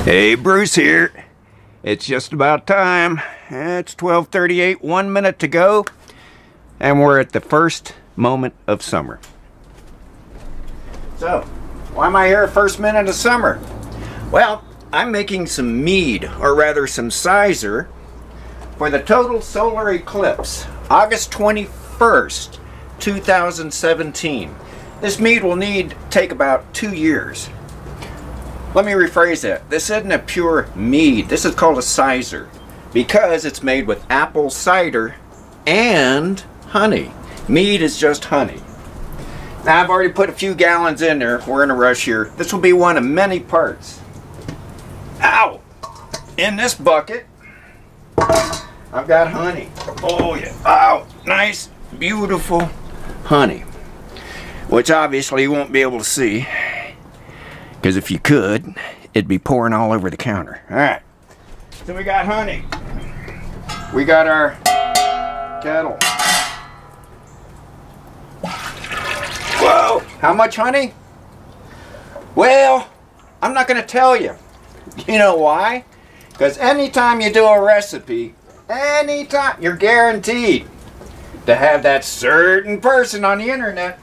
Hey, Bruce here. It's just about time. It's 12:38, 1 minute to go, and we're at the first moment of summer. So, why am I here at first minute of summer? Well, I'm making some mead, or rather some Cyser, for the total solar eclipse, August 21st, 2017. This mead will take about 2 years. Let me rephrase that. This isn't a pure mead. This is called a Cyser because it's made with apple cider and honey. Mead is just honey. Now, I've already put a few gallons in there. We're in a rush here. This will be one of many parts. Ow! In this bucket, I've got honey. Oh, yeah. Oh, nice, beautiful honey. Which obviously you won't be able to see. Because if you could, it'd be pouring all over the counter. Alright. So we got honey. We got our kettle. Whoa! How much honey? Well, I'm not going to tell you. You know why? Because anytime you do a recipe, anytime, you're guaranteed to have that certain person on the internet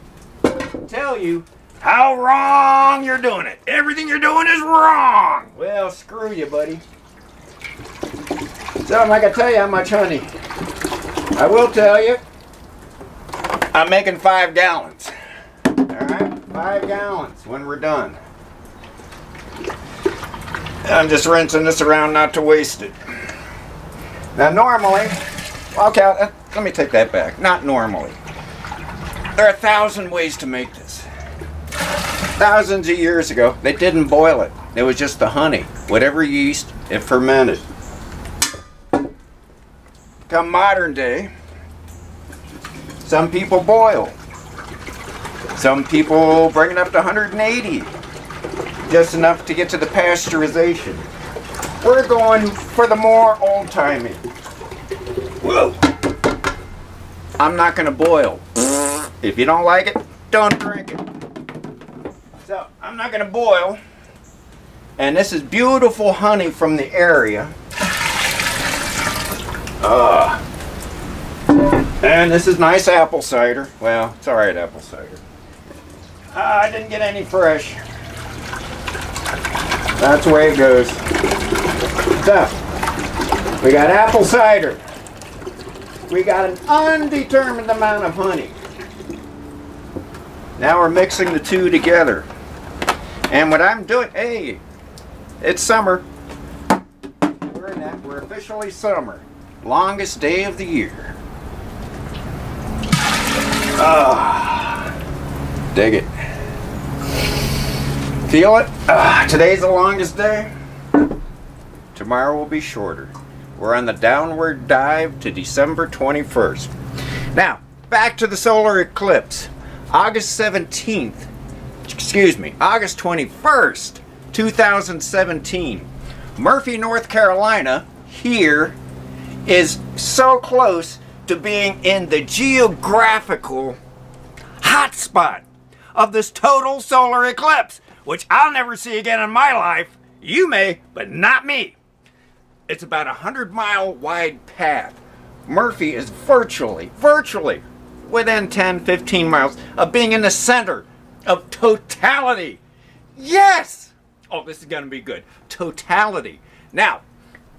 tell you how wrong you're doing it. Everything you're doing is wrong. Well, screw you, buddy. So I'm not going to tell you how much honey. I will tell you, I'm making 5 gallons. Alright, 5 gallons when we're done. I'm just rinsing this around not to waste it. Now normally, okay, let me take that back. Not normally. There are 1,000 ways to make this. Thousands of years ago, they didn't boil it. It was just the honey. Whatever yeast, it fermented. Come modern day, some people boil. Some people bring it up to 180. Just enough to get to the pasteurization. We're going for the more old-timey. Whoa. I'm not going to boil. If you don't like it, don't drink it. So, I'm not going to boil. And this is beautiful honey from the area. And this is nice apple cider. Well, it's alright apple cider. I didn't get any fresh. That's the way it goes. So, we got apple cider. We got an undetermined amount of honey. Now we're mixing the two together. And what I'm doing, hey, it's summer. We're officially summer. Longest day of the year. Dig it. Feel it? Today's the longest day. Tomorrow will be shorter. We're on the downward dive to December 21st. Now, back to the solar eclipse. August 17th. Excuse me, August 21st, 2017. Murphy, North Carolina, here, is so close to being in the geographical hotspot of this total solar eclipse, which I'll never see again in my life. You may, but not me. It's about a 100-mile wide path. Murphy is virtually within 10-15 miles of being in the center of totality. Yes! Oh, this is going to be good. Totality. Now,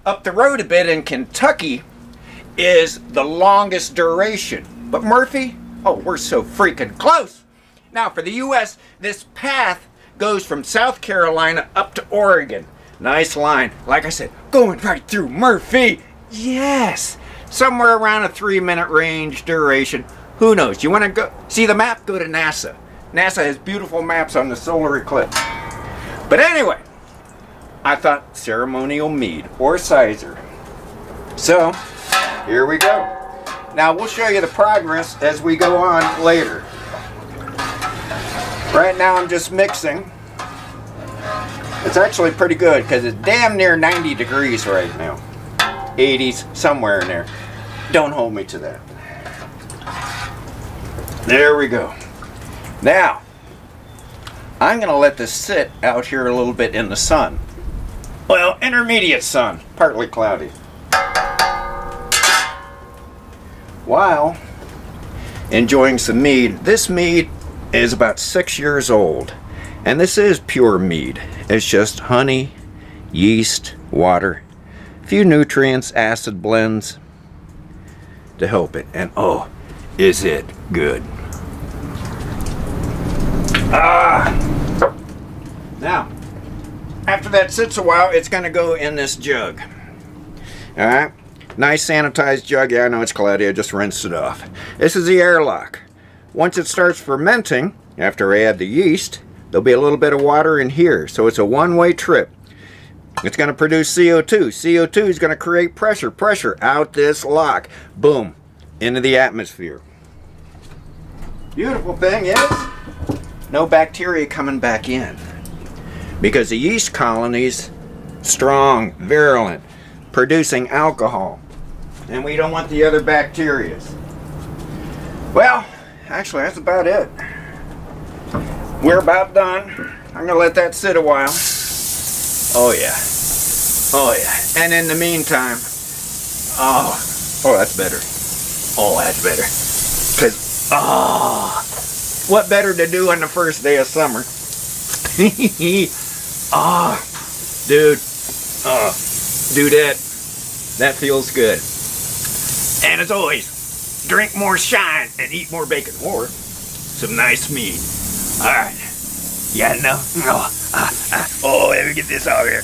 up the road a bit in Kentucky is the longest duration. But Murphy, oh, we're so freaking close. Now, for the U.S., this path goes from South Carolina up to Oregon. Nice line. Like I said, going right through Murphy. Yes! Somewhere around a 3-minute range duration. Who knows? You want to go see the map? Go to NASA. NASA has beautiful maps on the solar eclipse. But anyway, I thought ceremonial mead or Cyser. So, here we go. Now, we'll show you the progress as we go on later. Right now, I'm just mixing. It's actually pretty good because it's damn near 90 degrees right now. 80s, somewhere in there. Don't hold me to that. There we go. Now, I'm going to let this sit out here a little bit in the sun. Well, intermediate sun, partly cloudy. While enjoying some mead. This mead is about 6 years old, and this is pure mead. It's just honey, yeast, water, a few nutrients, acid blends to help it. And oh, is it good. Now, after that sits a while, it's going to go in this jug. Alright, nice sanitized jug. Yeah, I know it's cloudy, I just rinsed it off. This is the airlock. Once it starts fermenting, after I add the yeast, there'll be a little bit of water in here. So it's a one-way trip. It's going to produce CO2. CO2 is going to create pressure. Pressure out this lock. Boom. Into the atmosphere. Beautiful thing is, no bacteria coming back in. Because the yeast colony's strong, virulent, producing alcohol. And we don't want the other bacteria. Well, actually that's about it. We're about done. I'm going to let that sit a while. Oh yeah. Oh yeah. And in the meantime, oh that's better. Oh, that's better. Because, what better to do on the first day of summer? Dude. Dudette. That feels good. And as always, drink more shine and eat more bacon. Or some nice meat. Alright. Yeah, no? Oh, let me get this out here.